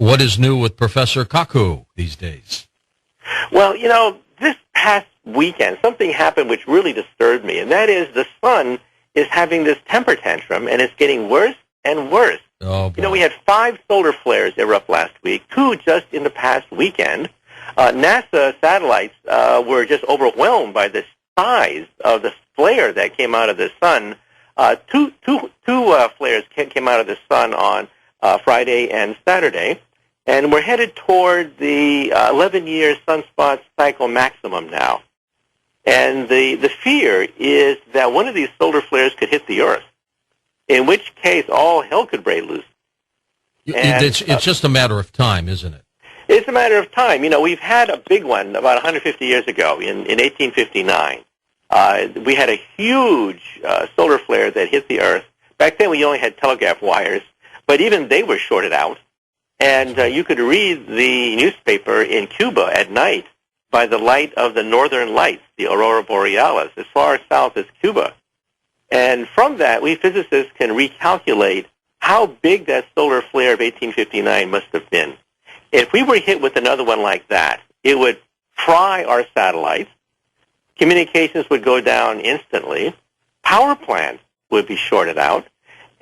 What is new with Professor Kaku these days? Well, this past weekend, something happened which really disturbed me, and that is the sun is having this temper tantrum, and it's getting worse and worse. Oh, boy. We had 5 solar flares erupt last week, 2 just in the past weekend. NASA satellites were just overwhelmed by the size of the flare that came out of the sun. Two flares came out of the sun on Friday and Saturday, and we're headed toward the 11-year sunspot cycle maximum now. And the fear is that one of these solar flares could hit the Earth, in which case all hell could break loose. And, it's just a matter of time, isn't it? It's a matter of time. We've had a big one about 150 years ago in 1859. We had a huge solar flare that hit the Earth. Back then we only had telegraph wires, but even they were shorted out. And you could read the newspaper in Cuba at night by the light of the northern lights, the aurora borealis, as far south as Cuba. And from that, we physicists can recalculate how big that solar flare of 1859 must have been. If we were hit with another one like that, it would fry our satellites, communications would go down instantly, power plants would be shorted out,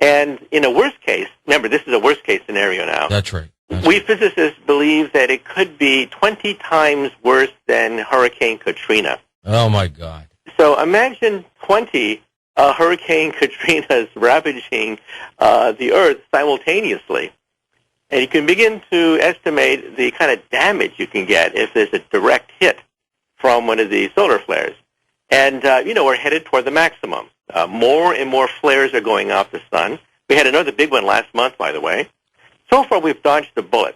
and in a worst case, remember, this is a worst case scenario now. That's right. We physicists believe that it could be 20 times worse than Hurricane Katrina. Oh, my God. So imagine 20 Hurricane Katrinas ravaging the Earth simultaneously. And you can begin to estimate the kind of damage you can get if there's a direct hit from one of these solar flares. And, we're headed toward the maximum. More and more flares are going off the sun. We had another big one last month, by the way. So far, we've dodged the bullet.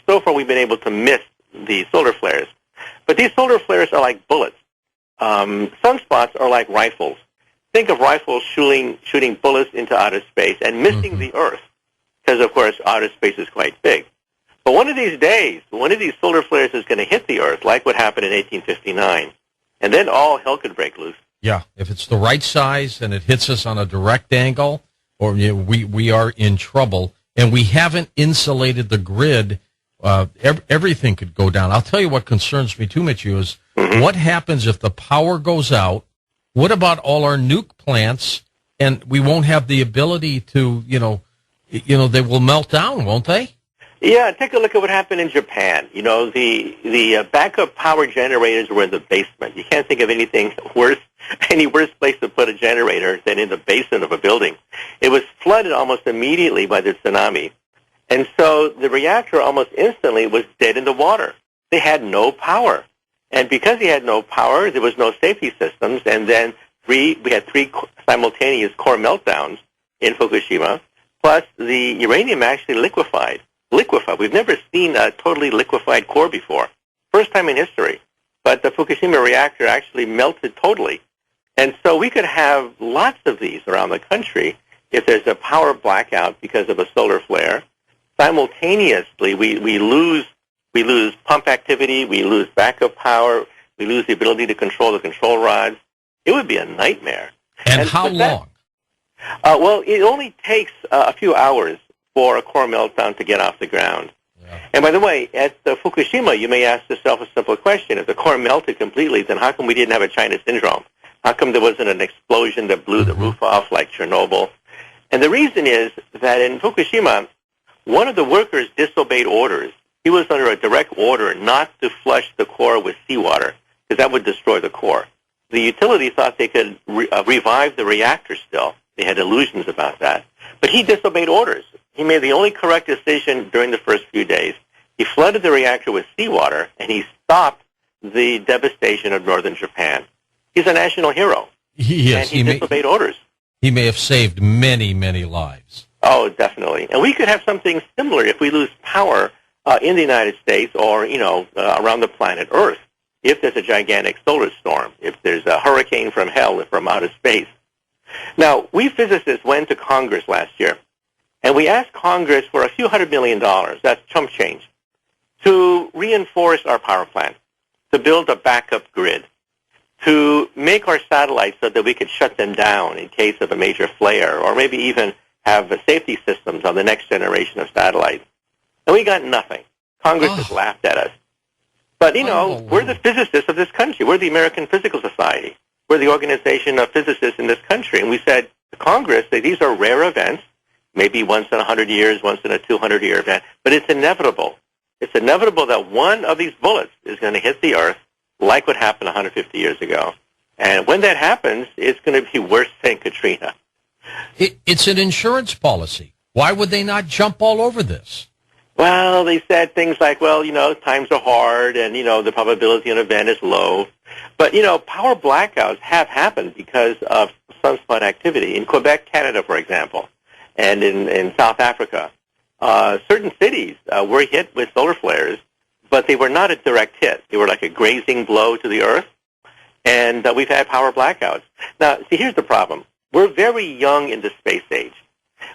So far, we've been able to miss the solar flares. But these solar flares are like bullets. Sunspots are like rifles. Think of rifles shooting bullets into outer space and missing the Earth, because, of course, outer space is quite big. But one of these days, one of these solar flares is going to hit the Earth, like what happened in 1859, and then all hell could break loose. Yeah, if it's the right size and it hits us on a direct angle, or we are in trouble, and we haven't insulated the grid. Everything could go down. I'll tell you what concerns me too, Michio, is what happens if the power goes out? What about all our nuke plants? And we won't have the ability to, they will melt down, won't they? Yeah, take a look at what happened in Japan. The backup power generators were in the basement. You can't think of anything worse, any worse place to put a generator than in the basement of a building. It was flooded almost immediately by the tsunami. And so the reactor almost instantly was dead in the water. They had no power. And because they had no power, there was no safety systems. And then we had 3 simultaneous core meltdowns in Fukushima, plus the uranium actually liquefied. We've never seen a totally liquefied core before. First time in history. But the Fukushima reactor actually melted totally. And so we could have lots of these around the country if there's a power blackout because of a solar flare. Simultaneously, we lose pump activity, we lose backup power, we lose the ability to control the control rods. It would be a nightmare. And how long? Well, it only takes a few hours for a core meltdown to get off the ground. Yeah. And by the way, at Fukushima, you may ask yourself a simple question. If the core melted completely, then how come we didn't have a China syndrome? How come there wasn't an explosion that blew the roof off like Chernobyl? And the reason is that in Fukushima, one of the workers disobeyed orders. He was under a direct order not to flush the core with seawater, because that would destroy the core. The utility thought they could revive the reactor still. They had illusions about that. But he disobeyed orders. He made the only correct decision during the first few days. He flooded the reactor with seawater, and he stopped the devastation of northern Japan. He's a national hero. He is. And he disobeyed orders. He may have saved many, many lives. Oh, definitely. And we could have something similar if we lose power in the United States or, around the planet Earth, if there's a gigantic solar storm, if there's a hurricane from hell from outer space. Now, we physicists went to Congress last year, and we asked Congress for a few $100 million, that's chump change, to reinforce our power plant, to build a backup grid, to make our satellites so that we could shut them down in case of a major flare, or maybe even have safety systems on the next generation of satellites. And we got nothing. Congress has laughed at us. But, you know, we're the physicists of this country. We're the American Physical Society. We're the organization of physicists in this country. And we said to Congress that these are rare events, maybe once in 100 years, once in a 200-year event, but it's inevitable. It's inevitable that one of these bullets is going to hit the Earth like what happened 150 years ago. And when that happens, it's going to be worse than Katrina. It's an insurance policy. Why would they not jump all over this? Well, they said things like, well, you know, times are hard and, you know, the probability of an event is low. But, you know, power blackouts have happened because of sunspot activity in Quebec, Canada, for example, and in South Africa. Certain cities were hit with solar flares, but they were not a direct hit. They were like a grazing blow to the Earth, and we've had power blackouts. Now, see, here's the problem. We're very young in the space age.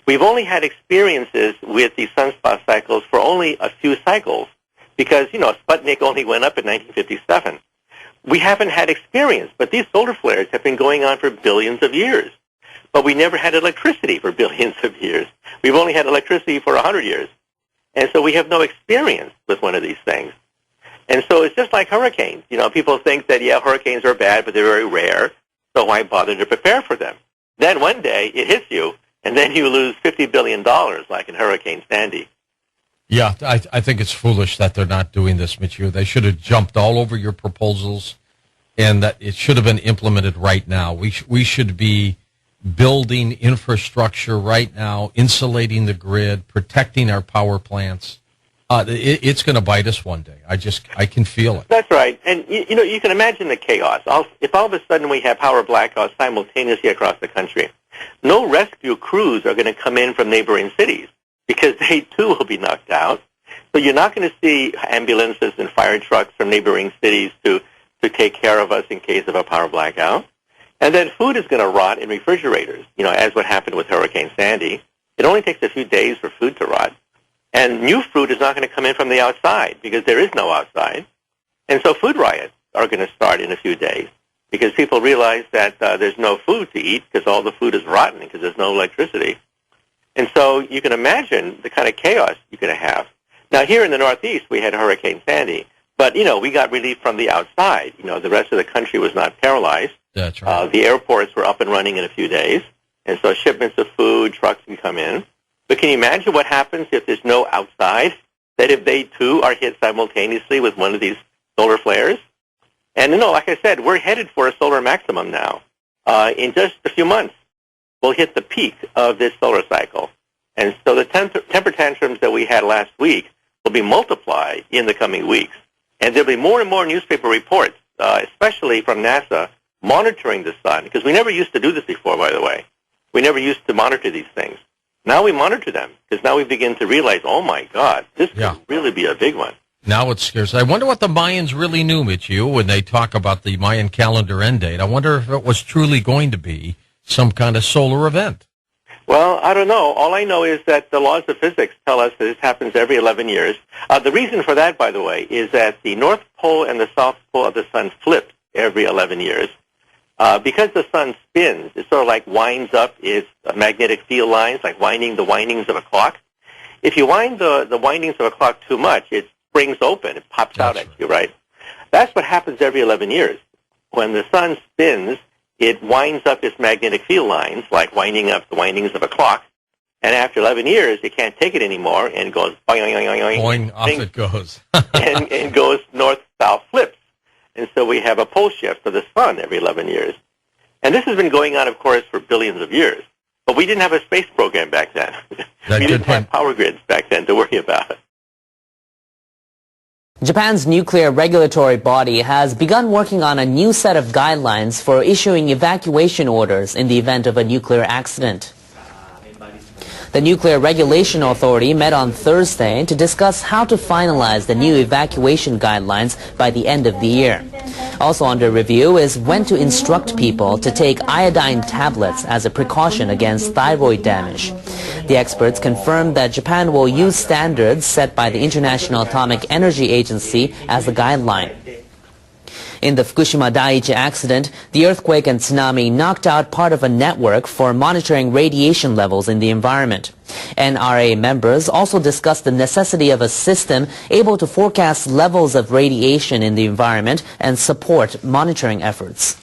We've only had experiences with these sunspot cycles for only a few cycles because, you know, Sputnik only went up in 1957. We haven't had experience, but these solar flares have been going on for billions of years. But we never had electricity for billions of years. We've only had electricity for 100 years. And so we have no experience with one of these things. And so it's just like hurricanes. You know, people think that, yeah, hurricanes are bad, but they're very rare, so why bother to prepare for them? Then one day it hits you, and then you lose $50 billion like in Hurricane Sandy. Yeah, I think it's foolish that they're not doing this, Michio. They should have jumped all over your proposals, and that it should have been implemented right now. We should be building infrastructure right now, insulating the grid, protecting our power plants. It's going to bite us one day. I can feel it. That's right. And, you know, you can imagine the chaos. If all of a sudden we have power blackouts simultaneously across the country, no rescue crews are going to come in from neighboring cities because they, too, will be knocked out. So you're not going to see ambulances and fire trucks from neighboring cities to take care of us in case of a power blackout. And then food is going to rot in refrigerators, you know, as what happened with Hurricane Sandy. It only takes a few days for food to rot. And new food is not going to come in from the outside because there is no outside. And so food riots are going to start in a few days because people realize that there's no food to eat because all the food is rotten because there's no electricity. And so you can imagine the kind of chaos you're going to have. Now, here in the Northeast, we had Hurricane Sandy. But, you know, we got relief from the outside. You know, the rest of the country was not paralyzed. That's right. The airports were up and running in a few days. And so shipments of food, trucks can come in. But can you imagine what happens if there's no outside? That if they, too, are hit simultaneously with one of these solar flares? And, you know, like I said, we're headed for a solar maximum now. In just a few months, we'll hit the peak of this solar cycle. And so the temper tantrums that we had last week will be multiplied in the coming weeks. And there'll be more and more newspaper reports, especially from NASA, monitoring the sun. Because we never used to do this before, by the way. We never used to monitor these things. Now we monitor them, because now we begin to realize, oh, my God, this could really be a big one. Now it scares. I wonder what the Mayans really knew, Michio, when they talk about the Mayan calendar end date. I wonder if it was truly going to be some kind of solar event. Well, I don't know. All I know is that the laws of physics tell us that this happens every 11 years. The reason for that, by the way, is that the North Pole and the South Pole of the sun flip every 11 years. Because the sun spins, it sort of like winds up its magnetic field lines, like winding the windings of a clock. If you wind the windings of a clock too much, it springs open. It pops out at you, right? That's what happens every 11 years. When the sun spins, it winds up its magnetic field lines, like winding up the windings of a clock. And after 11 years, it can't take it anymore and goes boing, boing, boing, boing. Boing, off it goes. and goes north-south flips. And so we have a pole shift of the sun every 11 years. And this has been going on, of course, for billions of years. But we didn't have a space program back then. We didn't have power grids back then to worry about. Japan's nuclear regulatory body has begun working on a new set of guidelines for issuing evacuation orders in the event of a nuclear accident. The Nuclear Regulation Authority met on Thursday to discuss how to finalize the new evacuation guidelines by the end of the year. Also under review is when to instruct people to take iodine tablets as a precaution against thyroid damage. The experts confirmed that Japan will use standards set by the International Atomic Energy Agency as the guideline. In the Fukushima Daiichi accident, the earthquake and tsunami knocked out part of a network for monitoring radiation levels in the environment. NRA members also discussed the necessity of a system able to forecast levels of radiation in the environment and support monitoring efforts.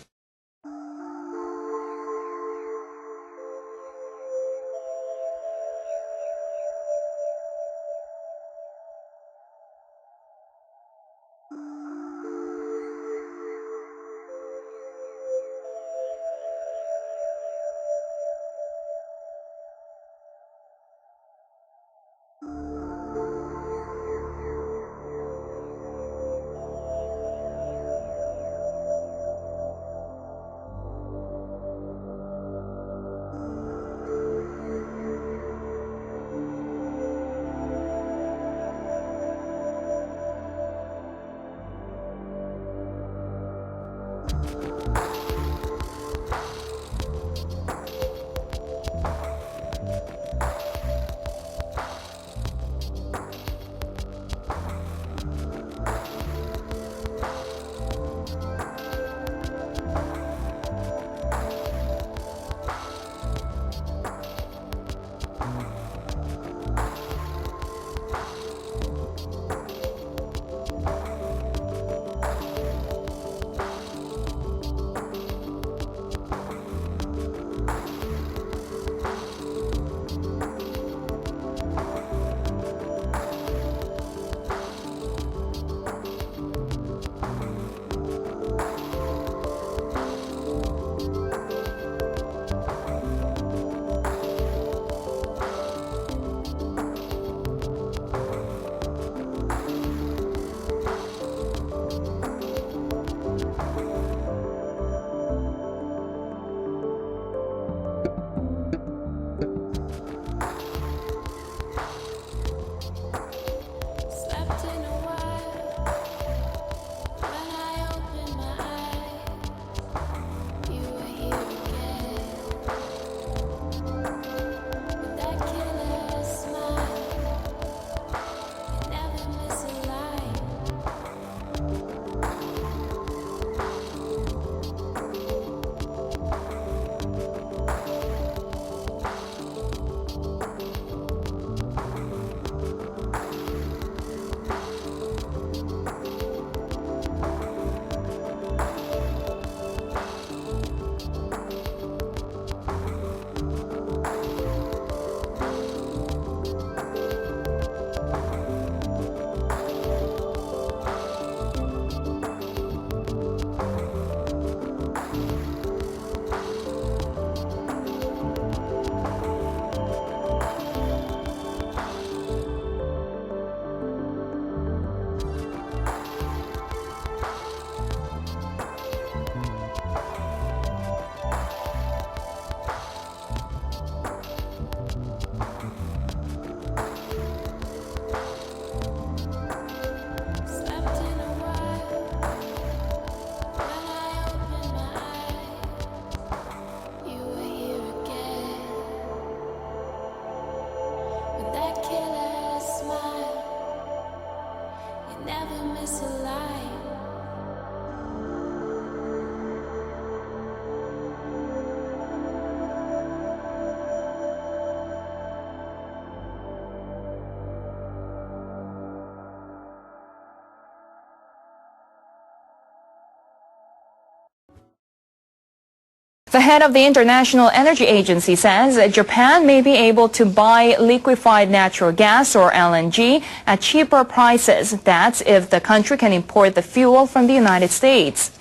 The head of the International Energy Agency says that Japan may be able to buy liquefied natural gas or LNG at cheaper prices. That's if the country can import the fuel from the United States.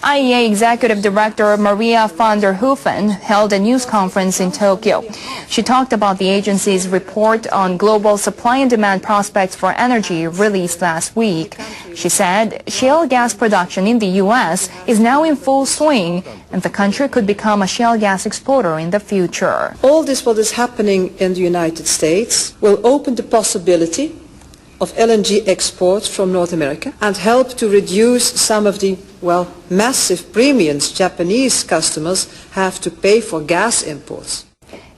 IEA Executive Director Maria van der Hooven held a news conference in Tokyo. She talked about the agency's report on global supply and demand prospects for energy released last week. She said shale gas production in the U.S. is now in full swing, and the country could become a shale gas exporter in the future. All this, what is happening in the United States, will open the possibility of LNG exports from North America and help to reduce some of the, massive premiums Japanese customers have to pay for gas imports.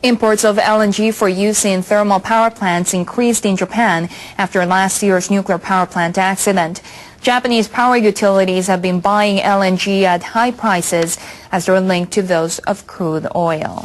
Imports of LNG for use in thermal power plants increased in Japan after last year's nuclear power plant accident. Japanese power utilities have been buying LNG at high prices as they're linked to those of crude oil.